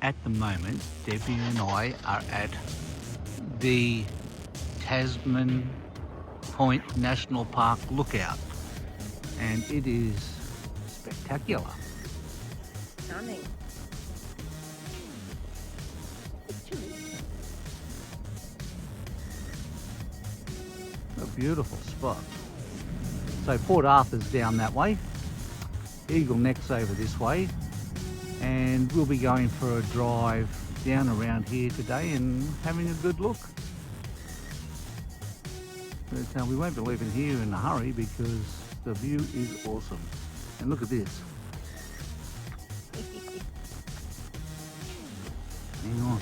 At the moment, Debbie and I are at the Tasman Point National Park lookout, and it is spectacular. Stunning. A beautiful spot. So Port Arthur's down that way, Eagle Neck's over this way, and we'll be going for a drive down around here today and having a good look. But we won't be leaving here in a hurry because the view is awesome. And look at this. Hang on.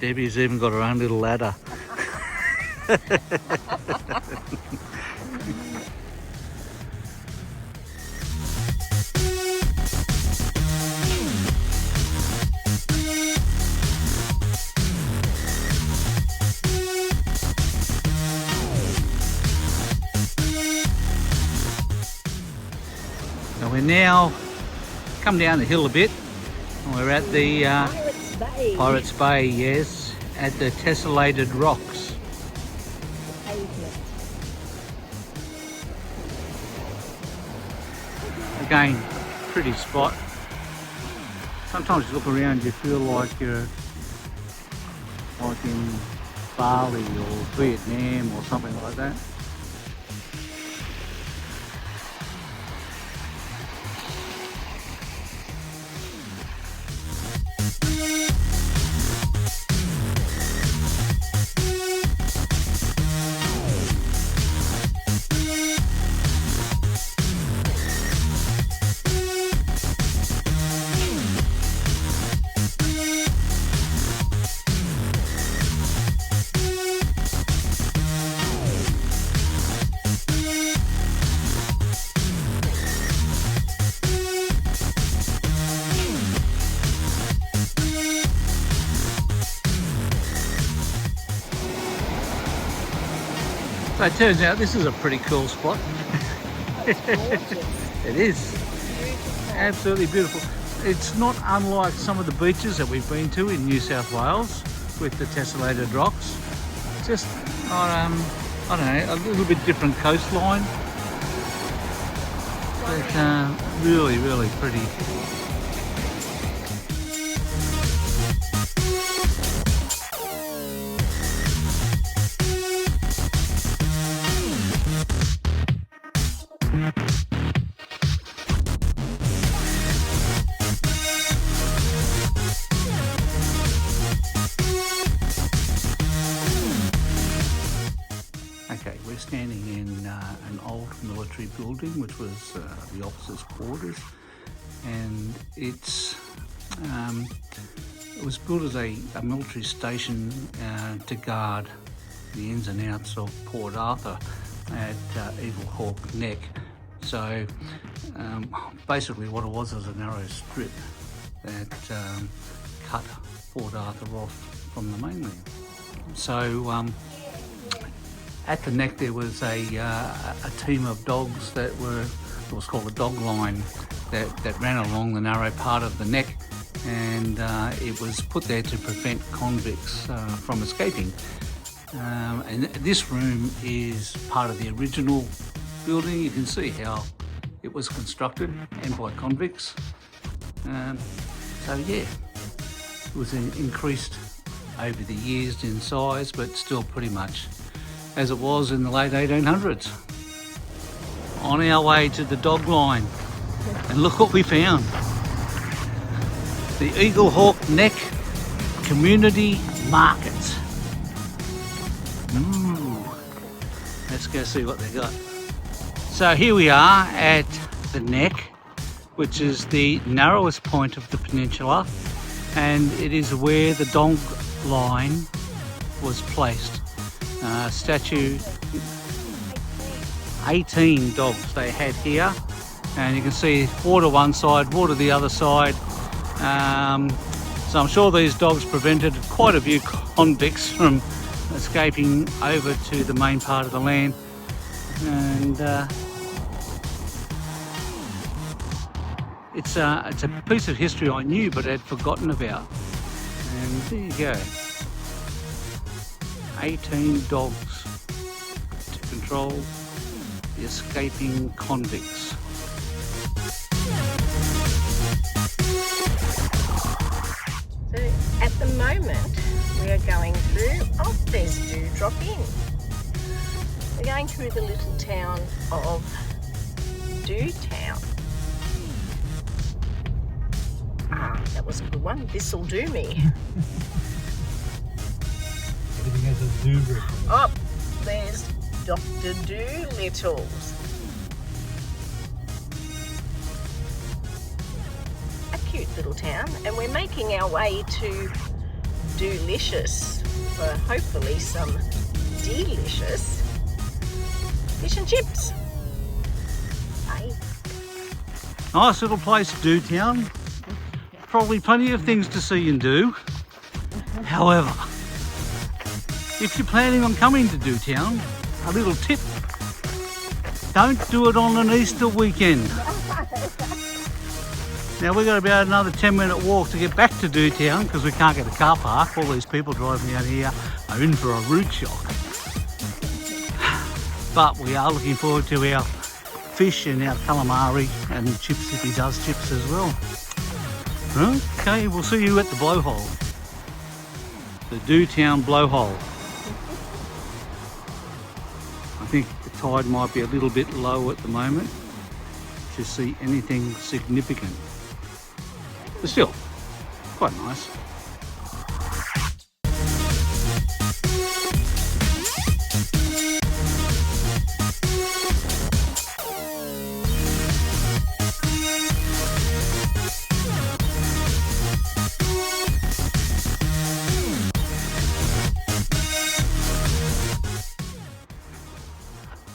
Debbie's even got her own little ladder. So we're now come down the hill a bit. We're at the Pirates Bay, yes, at the tessellated rocks. Again, pretty spot. Sometimes you look around, you feel like you're like in Bali or Vietnam or something like that. So it turns out this is a pretty cool spot. It is. Absolutely beautiful. It's not unlike some of the beaches that we've been to in New South Wales with the tessellated rocks. Just, I don't know, a little bit different coastline. But really, really pretty. Okay, we're standing in an old military building, which was the officers' quarters, and it was built as a military station to guard the ins and outs of Port Arthur at Eagle Hawk Neck. So basically what it was a narrow strip that cut Port Arthur off from the mainland. So at the neck there was a team of dogs that were, it was called a dog line, that ran along the narrow part of the neck, and it was put there to prevent convicts from escaping. And this room is part of the original building. You can see how it was constructed and by convicts. So yeah, it was increased over the years in size, but still pretty much as it was in the late 1800s. On our way to the dog line, and look what we found. The Eagle Hawk Neck Community Market. Ooh, let's go see what they got. So here we are at the neck, which is the narrowest point of the peninsula, and it is where the dog line was placed. Statue 18 dogs they had here, and you can see water one side, water the other side. So I'm sure these dogs prevented quite a few convicts from escaping over to the main part of the land. And It's a piece of history I knew but had forgotten about. And there you go. 18 dogs to control the escaping convicts. So at the moment we are going through, oh there's Dewdrop Inn. We're going through the little town of Dewtown. Ah, that was a good one. This'll do me. Everything has a do reference. Oh, there's Dr. Doolittle's. A cute little town, and we're making our way to Doolicious for hopefully some delicious fish and chips. Bye. Nice little place, Dewtown. Probably plenty of things to see and do. However, if you're planning on coming to Dewtown, a little tip, don't do it on an Easter weekend. Now we've got about another 10-minute walk to get back to Dewtown because we can't get a car park. All these people driving down here are in for a route shock. But we are looking forward to our fish and our calamari and chips if he does chips as well. Okay, we'll see you at the blowhole. The Dewtown blowhole. I think the tide might be a little bit low at the moment to see anything significant. But still, quite nice.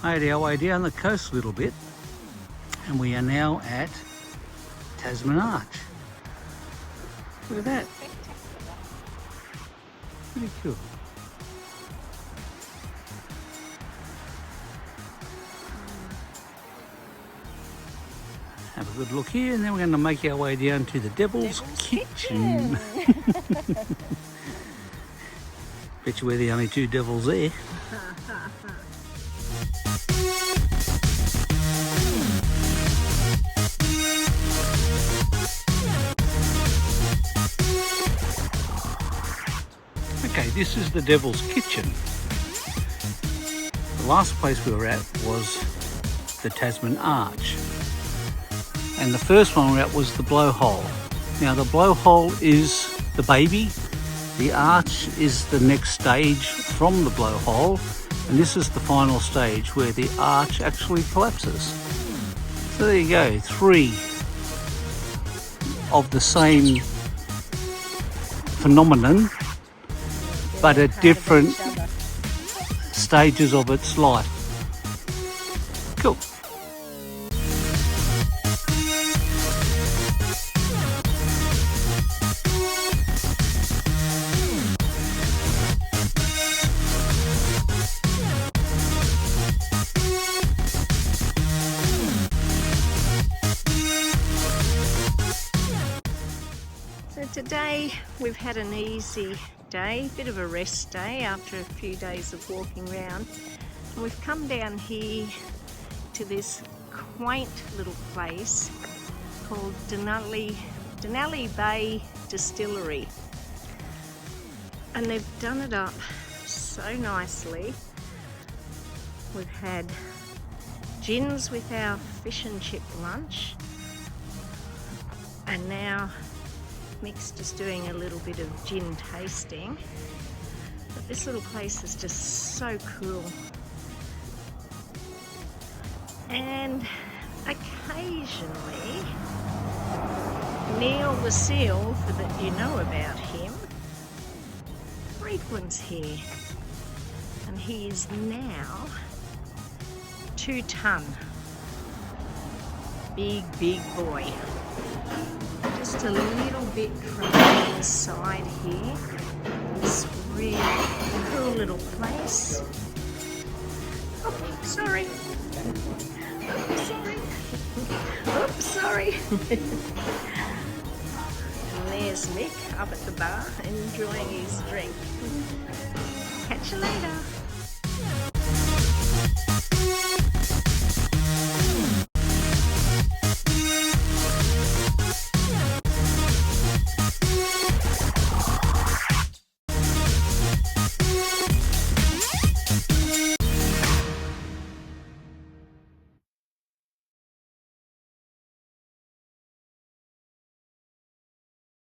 Made our way down the coast a little bit and we are now at Tasman Arch. Look at that. Pretty cool. Have a good look here and then we're going to make our way down to the Devil's Kitchen. Bet you we're the only two devils there. Okay, this is the Devil's Kitchen. The last place we were at was the Tasman Arch. And the first one we were at was the blowhole. Now the blowhole is the baby. The arch is the next stage from the blowhole. And this is the final stage where the arch actually collapses. So there you go, 3 of the same phenomenon, but at different stages of its life. Cool. So today we've had an easy day, bit of a rest day after a few days of walking around, and we've come down here to this quaint little place called Denali Bay Distillery, and they've done it up so nicely. We've had gins with our fish and chip lunch, and now Mick's just doing a little bit of gin tasting. But this little place is just so cool. And occasionally, Neil the seal, for that you know about him, frequents here. And he is now 2 ton. Big boy. Just a little bit from the inside here. This really cool little place. Oh, sorry. Oh, sorry. Oops. sorry. And there's Mick up at the bar enjoying his drink. Catch you later.